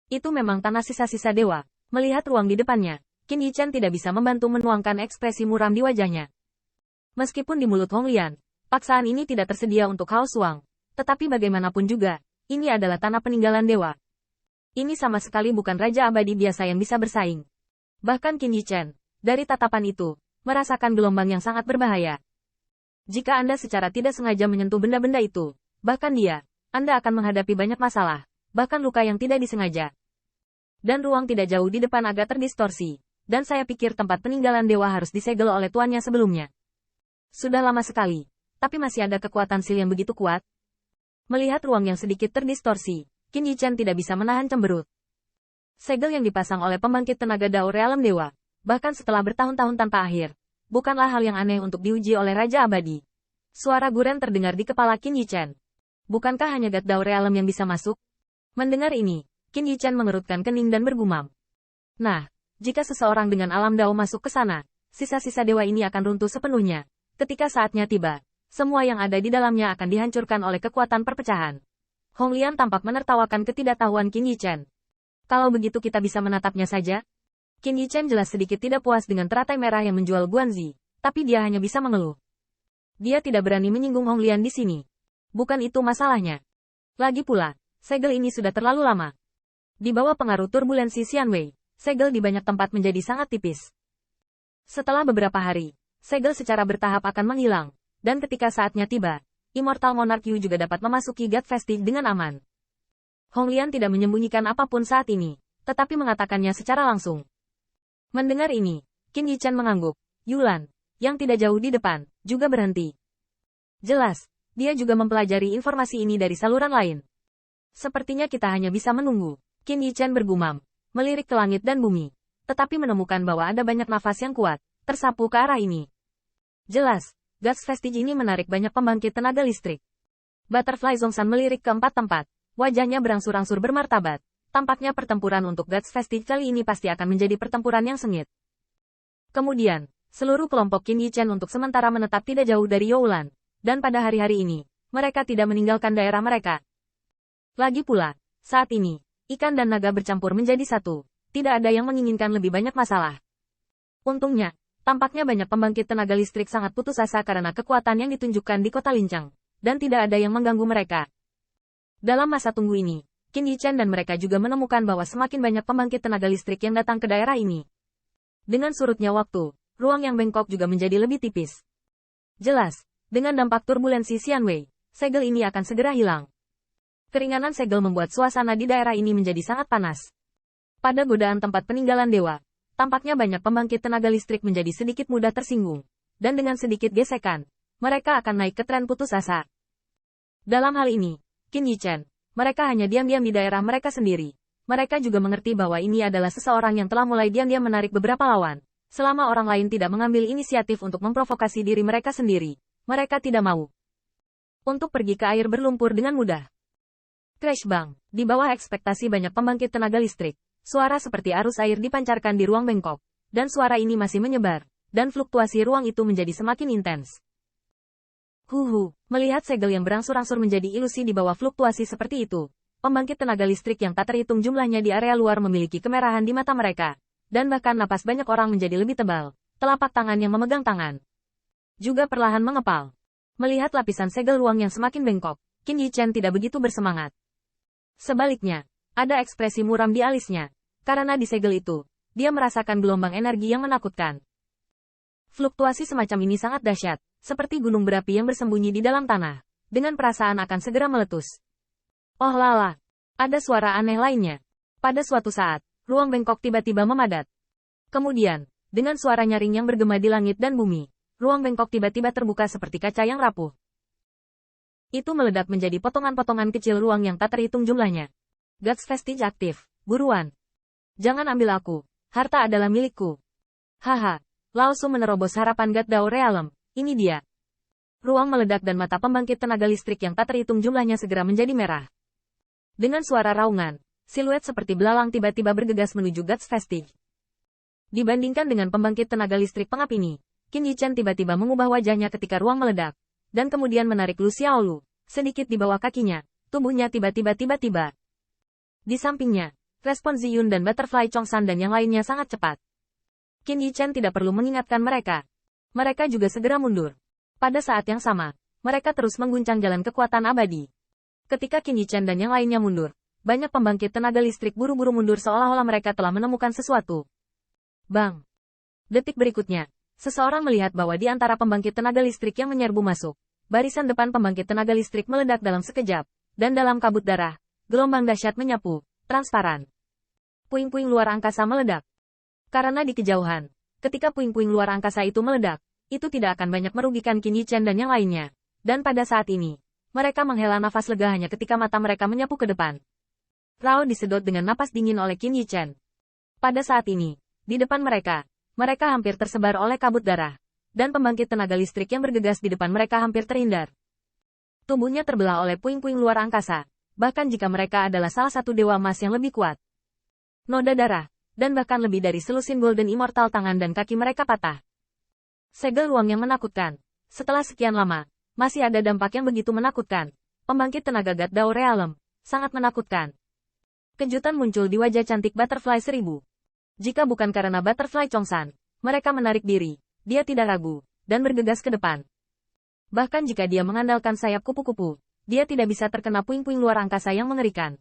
Itu memang tanah sisa-sisa dewa. Melihat ruang di depannya, Qin Yichen tidak bisa membantu menuangkan ekspresi muram di wajahnya. Meskipun di mulut Hong Lian, paksaan ini tidak tersedia untuk Hao Suang. Tetapi bagaimanapun juga, ini adalah tanah peninggalan dewa. Ini sama sekali bukan raja abadi biasa yang bisa bersaing. Bahkan Qin Yichen, dari tatapan itu, merasakan gelombang yang sangat berbahaya. Jika Anda secara tidak sengaja menyentuh benda-benda itu, bahkan dia, Anda akan menghadapi banyak masalah, bahkan luka yang tidak disengaja. Dan ruang tidak jauh di depan agak terdistorsi, dan saya pikir tempat peninggalan dewa harus disegel oleh tuannya sebelumnya. Sudah lama sekali, tapi masih ada kekuatan sil yang begitu kuat. Melihat ruang yang sedikit terdistorsi, Qin Yichen tidak bisa menahan cemberut. Segel yang dipasang oleh pembangkit tenaga Dao Realem Dewa, bahkan setelah bertahun-tahun tanpa akhir, bukanlah hal yang aneh untuk diuji oleh Raja Abadi. Suara guren terdengar di kepala Qin Yichen. Bukankah hanya God Dao Realem yang bisa masuk? Mendengar ini, Qin Yichen mengerutkan kening dan bergumam. Nah, jika seseorang dengan alam Dao masuk ke sana, sisa-sisa dewa ini akan runtuh sepenuhnya. Ketika saatnya tiba, semua yang ada di dalamnya akan dihancurkan oleh kekuatan perpecahan. Hong Lian tampak menertawakan ketidaktahuan Qin Yichen. Kalau begitu kita bisa menatapnya saja? Qin Yichen jelas sedikit tidak puas dengan teratai merah yang menjual Guanzi, tapi dia hanya bisa mengeluh. Dia tidak berani menyinggung Hong Lian di sini. Bukan itu masalahnya. Lagi pula, segel ini sudah terlalu lama. Di bawah pengaruh turbulensi Xianwei, segel di banyak tempat menjadi sangat tipis. Setelah beberapa hari, segel secara bertahap akan menghilang, dan ketika saatnya tiba, Immortal Monarch Yu juga dapat memasuki God Vestige dengan aman. Hong Lian tidak menyembunyikan apapun saat ini, tetapi mengatakannya secara langsung. Mendengar ini, Qin Yichen mengangguk. Yulan, yang tidak jauh di depan, juga berhenti. Jelas, dia juga mempelajari informasi ini dari saluran lain. Sepertinya kita hanya bisa menunggu. Qin Yichen bergumam, melirik ke langit dan bumi, tetapi menemukan bahwa ada banyak nafas yang kuat, tersapu ke arah ini. Jelas, God's Vestige ini menarik banyak pembangkit tenaga listrik. Butterfly Zhongshan melirik ke empat tempat, wajahnya berangsur-angsur bermartabat. Tampaknya pertempuran untuk God's Vestige kali ini pasti akan menjadi pertempuran yang sengit. Kemudian, seluruh kelompok Qin Yichen untuk sementara menetap tidak jauh dari Youlan, dan pada hari-hari ini, mereka tidak meninggalkan daerah mereka. Lagi pula, saat ini, ikan dan naga bercampur menjadi satu, tidak ada yang menginginkan lebih banyak masalah. Untungnya, tampaknya banyak pembangkit tenaga listrik sangat putus asa karena kekuatan yang ditunjukkan di kota Lincang, dan tidak ada yang mengganggu mereka. Dalam masa tunggu ini, Qin Yichen dan mereka juga menemukan bahwa semakin banyak pembangkit tenaga listrik yang datang ke daerah ini. Dengan surutnya waktu, ruang yang bengkok juga menjadi lebih tipis. Jelas, dengan dampak turbulensi Xianwei, segel ini akan segera hilang. Keringanan segel membuat suasana di daerah ini menjadi sangat panas. Pada godaan tempat peninggalan dewa, tampaknya banyak pembangkit tenaga listrik menjadi sedikit mudah tersinggung. Dan dengan sedikit gesekan, mereka akan naik ke tren putus asa. Dalam hal ini, Qin Yichen, mereka hanya diam-diam di daerah mereka sendiri. Mereka juga mengerti bahwa ini adalah seseorang yang telah mulai diam-diam menarik beberapa lawan. Selama orang lain tidak mengambil inisiatif untuk memprovokasi diri mereka sendiri, mereka tidak mau untuk pergi ke air berlumpur dengan mudah. Crash bang, di bawah ekspektasi banyak pembangkit tenaga listrik, suara seperti arus air dipancarkan di ruang bengkok, dan suara ini masih menyebar, dan fluktuasi ruang itu menjadi semakin intens. Melihat segel yang berangsur-angsur menjadi ilusi di bawah fluktuasi seperti itu, pembangkit tenaga listrik yang tak terhitung jumlahnya di area luar memiliki kemerahan di mata mereka, dan bahkan napas banyak orang menjadi lebih tebal, telapak tangan yang memegang tangan juga perlahan mengepal. Melihat lapisan segel ruang yang semakin bengkok, Qin Yichen tidak begitu bersemangat. Sebaliknya, ada ekspresi muram di alisnya, karena di segel itu, dia merasakan gelombang energi yang menakutkan. Fluktuasi semacam ini sangat dahsyat, seperti gunung berapi yang bersembunyi di dalam tanah, dengan perasaan akan segera meletus. Oh lala, ada suara aneh lainnya. Pada suatu saat, ruang bengkok tiba-tiba memadat. Kemudian, dengan suara nyaring yang bergema di langit dan bumi, ruang bengkok tiba-tiba terbuka seperti kaca yang rapuh. Itu meledak menjadi potongan-potongan kecil ruang yang tak terhitung jumlahnya. God's Vestige aktif, buruan. Jangan ambil aku, harta adalah milikku. Haha, Lao Su menerobos harapan God Dao Realem, ini dia. Ruang meledak dan mata pembangkit tenaga listrik yang tak terhitung jumlahnya segera menjadi merah. Dengan suara raungan, siluet seperti belalang tiba-tiba bergegas menuju God's Vestige. Dibandingkan dengan pembangkit tenaga listrik pengap ini, Qin Yichen tiba-tiba mengubah wajahnya ketika ruang meledak, dan kemudian menarik Lu Xiaolu, sedikit di bawah kakinya, tubuhnya tiba-tiba. Di sampingnya, Respon Ziyun dan Butterfly Chongsan dan yang lainnya sangat cepat. Qin Yichen tidak perlu mengingatkan mereka. Mereka juga segera mundur. Pada saat yang sama, mereka terus mengguncang jalan kekuatan abadi. Ketika Qin Yichen dan yang lainnya mundur, banyak pembangkit tenaga listrik buru-buru mundur seolah-olah mereka telah menemukan sesuatu. Bang! Detik berikutnya, seseorang melihat bahwa di antara pembangkit tenaga listrik yang menyerbu masuk, barisan depan pembangkit tenaga listrik meledak dalam sekejap, dan dalam kabut darah, gelombang dahsyat menyapu, transparan. Puing-puing luar angkasa meledak. Karena di kejauhan, ketika puing-puing luar angkasa itu meledak, itu tidak akan banyak merugikan Qin Yichen dan yang lainnya. Dan pada saat ini, mereka menghela nafas lega hanya ketika mata mereka menyapu ke depan. Rao disedot dengan napas dingin oleh Qin Yichen. Pada saat ini, di depan mereka hampir tersebar oleh kabut darah, dan pembangkit tenaga listrik yang bergegas di depan mereka hampir terhindar. Tubuhnya terbelah oleh puing-puing luar angkasa, bahkan jika mereka adalah salah satu dewa emas yang lebih kuat. Noda darah, dan bahkan lebih dari selusin Golden Immortal tangan dan kaki mereka patah. Segel ruang yang menakutkan. Setelah sekian lama, masih ada dampak yang begitu menakutkan. Pembangkit tenaga God Dao Realm, sangat menakutkan. Kejutan muncul di wajah cantik Butterfly 1000. Jika bukan karena Butterfly Chongsan, mereka menarik diri, dia tidak ragu, dan bergegas ke depan. Bahkan jika dia mengandalkan sayap kupu-kupu, dia tidak bisa terkena puing-puing luar angkasa yang mengerikan.